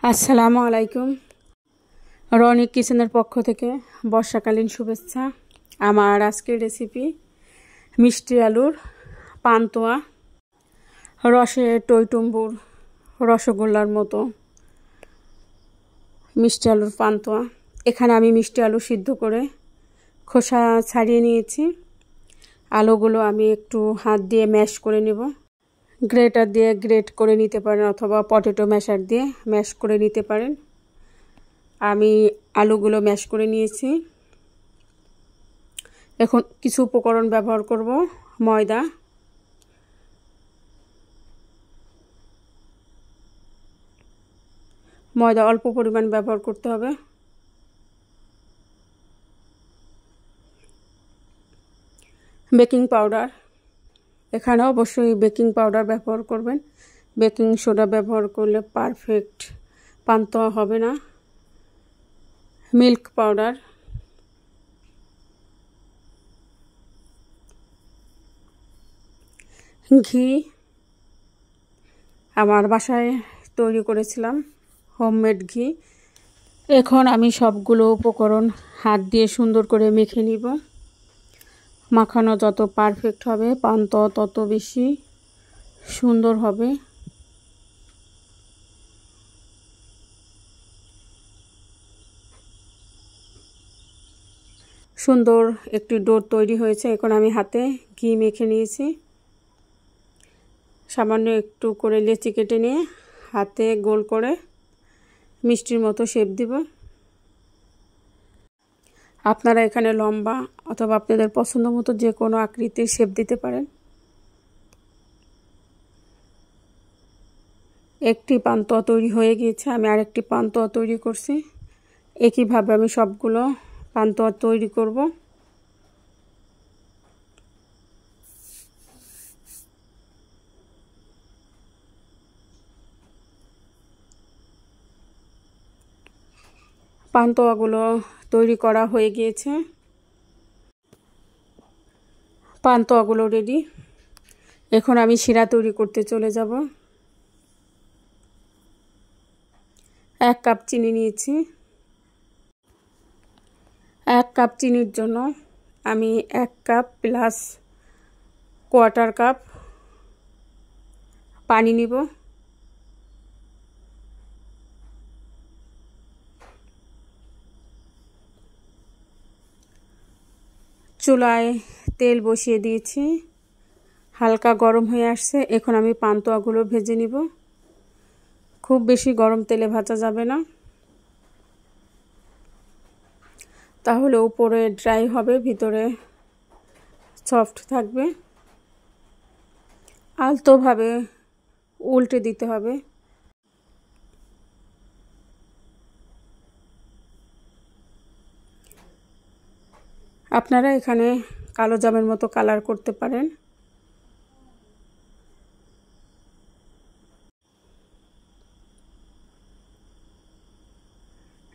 আসসালামু আলাইকুম। রনিক কিচেনের পক্ষ থেকে বর্ষাকালীন শুভেচ্ছা। আমার আজকের রেসিপি মিষ্টি আলুর পান্তুয়া, রসে টইটুম্বুর রসগোল্লার মতো মিষ্টি আলুর পান্তুয়া। এখানে আমি মিষ্টি আলু সিদ্ধ করে খোসা ছাড়িয়ে নিয়েছি। আলুগুলো আমি একটু হাত দিয়ে ম্যাশ করে নেব। গ্রেটার দিয়ে গ্রেট করে নিতে পারেন অথবা পটেটো ম্যাশার দিয়ে ম্যাশ করে নিতে পারেন। আমি আলুগুলো ম্যাশ করে নিয়েছি। এখন কিছু উপকরণ ব্যবহার করব। ময়দা অল্প পরিমাণ ব্যবহার করতে হবে। বেকিং পাউডার, এখানে অবশ্যই বেকিং পাউডার ব্যবহার করবেন। বেকিং সোডা ব্যবহার করলে পারফেক্ট পান্তুয়া হবে না। মিল্ক পাউডার, ঘি আমার বাসায় তৈরি করেছিলাম, হোমমেড ঘি। এখন আমি সবগুলো উপকরণ হাত দিয়ে সুন্দর করে মেখে নিব। মাখানো যত পারফেক্ট হবে পান্তুয়া তত বেশি সুন্দর হবে। সুন্দর একটি ডো তৈরি হয়েছে। এখন আমি হাতে ঘি মেখে নিয়েছি। সামান্য একটু করে লেচি কেটে নিয়ে হাতে গোল করে মিষ্টির মতো শেপ দিব। আপনারা এখানে লম্বা অথবা আপনাদের পছন্দ মতো যে কোনো আকৃতির শেপ দিতে পারেন। একটি পান্তুয়া তৈরি হয়ে গিয়েছে, আমি আরেকটি পান্তুয়া তৈরি করছি। একইভাবে আমি সবগুলো পান্তুয়া তৈরি করব। পান্তুয়াগুলো তৈরি করা হয়ে গিয়েছে। পান্তুয়াগুলো রেডি। এখন আমি শিরা তৈরি করতে চলে যাব। 1 কাপ চিনি নিয়েছি। 1 কাপ চিনির জন্য আমি 1 কাপ প্লাস 1/4 কাপ পানি নিব। চুলায় তেল বসিয়ে দিয়েছি, হালকা গরম হয়ে আসছে। এখন আমি পান্তুয়াগুলো ভেজে নিব। খুব বেশি গরম তেলে ভাজা যাবে না, তাহলে উপরে ড্রাই হবে, ভিতরে সফট থাকবে। আলতোভাবে উল্টে দিতে হবে। আপনারা এখানে কালো জামের মতো কালার করতে পারেন।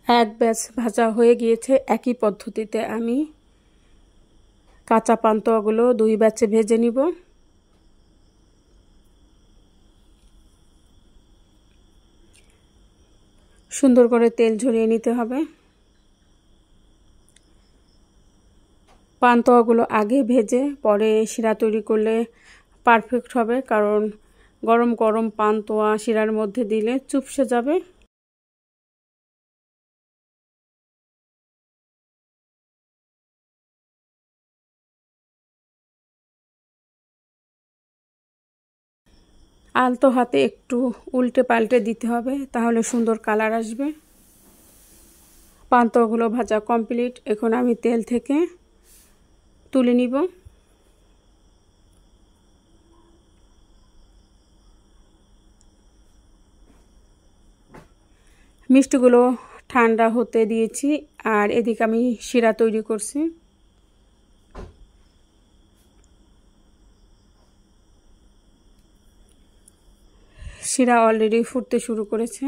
এক ব্যাচ ভাজা হয়ে গিয়েছে। একই পদ্ধতিতে আমি কাঁচা পান্তুয়াগুলো 2 ব্যাচে ভেজে নিব। সুন্দর করে তেল ঝরিয়ে নিতে হবে। পান্তুয়াগুলো আগে ভেজে পরে শিরা তৈরি করলে পারফেক্ট হবে, কারণ গরম গরম পান্তুয়া শিরার মধ্যে দিলে চুপসে যাবে। আলতো হাতে একটু উল্টে পাল্টে দিতে হবে, তাহলে সুন্দর কালার আসবে। পান্তুয়াগুলো ভাজা কমপ্লিট। এখন আমি তেল থেকে তুলে নিব। মিষ্টিগুলো ঠান্ডা হতে দিয়েছি, আর এদিকে আমি শিরা তৈরি করছি। শিরা অলরেডি ফুটতে শুরু করেছে।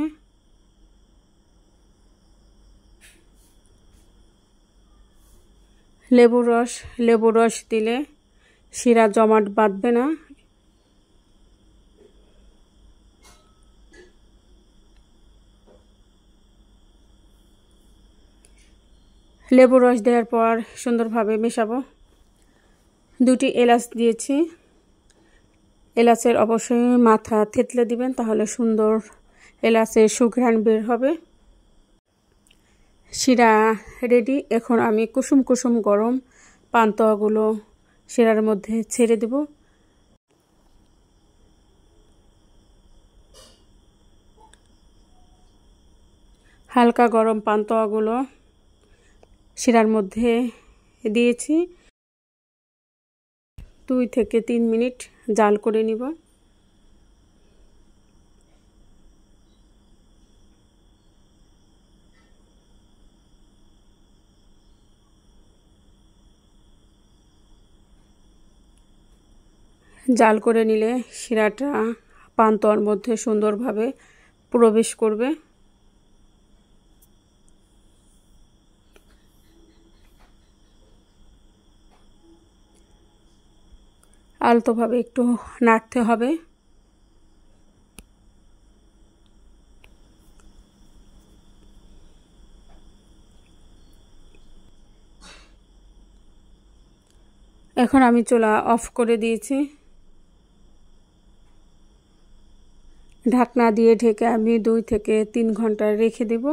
লেবুর রস দিলে শিরা জমাট বাঁধবে না। লেবু রস দেওয়ার পর সুন্দরভাবে মেশাবো। 2টি এলাচ দিয়েছি। এলাচের অবশ্যই মাথা থেতলে দিবেন, তাহলে সুন্দর এলাচের সুঘ্রাণ বের হবে। শিরা রেডি। এখন আমি কুসুম কুসুম গরম পান্তুয়াগুলো শিরার মধ্যে ছেড়ে দেব। হালকা গরম পান্তুয়াগুলো শিরার মধ্যে দিয়েছি। 2 থেকে 3 মিনিট জাল করে নিব। জাল করে নিলে শিরাটা পান্তুয়ার মধ্যে সুন্দরভাবে প্রবেশ করবে। আলতোভাবে একটু নাড়তে হবে। এখন আমি চুলা অফ করে দিয়েছি। ঢাকনা দিয়ে ঢেকে আমি 2 থেকে 3 ঘন্টা রেখে দেব।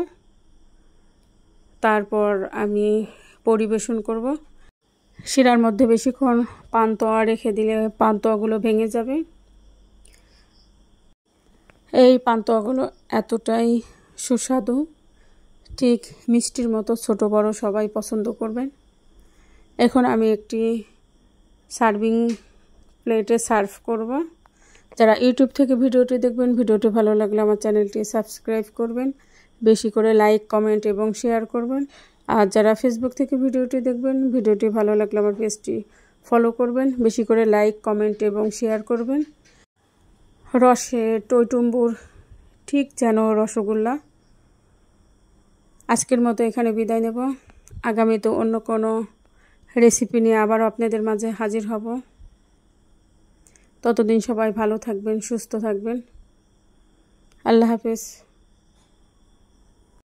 তারপর আমি পরিবেশন করব। শিরার মধ্যে বেশিক্ষণ পান্তুয়া রেখে দিলে পান্তুয়াগুলো ভেঙে যাবে। এই পান্তুয়াগুলো এতটাই সুস্বাদু, ঠিক মিষ্টির মতো, ছোট বড় সবাই পছন্দ করবেন। এখন আমি একটি সার্ভিং প্লেটে সার্ভ করব। যারা ইউটিউব থেকে ভিডিওটি দেখবেন, ভিডিওটি ভালো লাগলে আমার চ্যানেলটি সাবস্ক্রাইব করবেন, বেশি করে লাইক, কমেন্ট এবং শেয়ার করবেন। আর যারা ফেসবুক থেকে ভিডিওটি দেখবেন, ভিডিওটি ভালো লাগলে আমার পেজটি ফলো করবেন, বেশি করে লাইক, কমেন্ট এবং শেয়ার করবেন। রসে টইটুম্বুর, ঠিক যেন রসগোল্লা। আজকের মতো এখানে বিদায় নেব। আগামীতে অন্য কোনো রেসিপি নিয়ে আবারও আপনাদের মাঝে হাজির হব। ততদিন সবাই ভালো থাকবেন, সুস্থ থাকবেন। আল্লাহ হাফেজ।